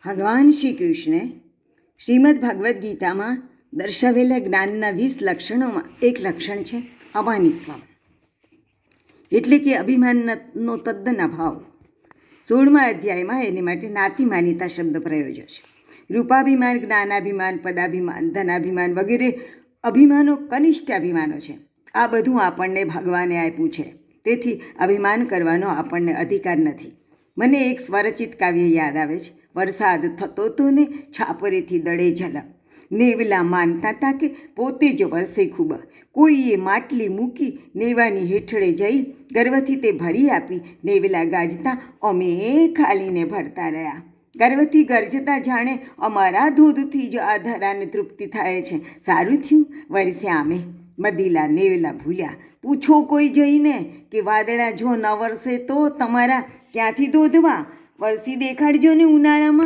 ભગવાન શ્રી કૃષ્ણે શ્રીમદ ભગવદ્ ગીતામાં દર્શાવેલા જ્ઞાનના 20 લક્ષણોમાં એક લક્ષણ છે અમાનિત્વ, એટલે કે અભિમાનનો તદ્દન અભાવ. 16મા અધ્યાયમાં એની માટે નાતિમાનિતા શબ્દ પ્રયોજ્યો છે. રૂપાભિમાન, જ્ઞાનાભિમાન, પદાભિમાન, ધનાભિમાન વગેરે અભિમાનો કનિષ્ઠ અભિમાનો છે. આ બધું આપણને ભગવાને આપ્યું છે, તેથી અભિમાન કરવાનો આપણને અધિકાર નથી. મને એક સ્વરચિત કાવ્ય યાદ આવે છે. વરસાદ થતો તો ને છાપરેથી દળે જલ, નેવલા માનતા તા કે પોતે જ વરસે ખૂબ. કોઈએ માટલી મૂકી નેવાની હેઠળે જઈ, ગર્વથી તે ભરી આપી નેવલા ગાજતા, અમે ખાલીને ભરતા રહ્યા. ગર્વથી ગરજતા જાણે અમારા ધોધથી જ આ ધરાને તૃપ્તિ થાય છે. સારું થયું વરસ્યા અમે, મદીલા નેવલા ભૂલ્યા. પૂછો કોઈ જઈને કે વાદળા જો ન વરસે તો તમારા ક્યાંથી ધોધવા? વરસી દેખાડજો ને ઉનાળામાં.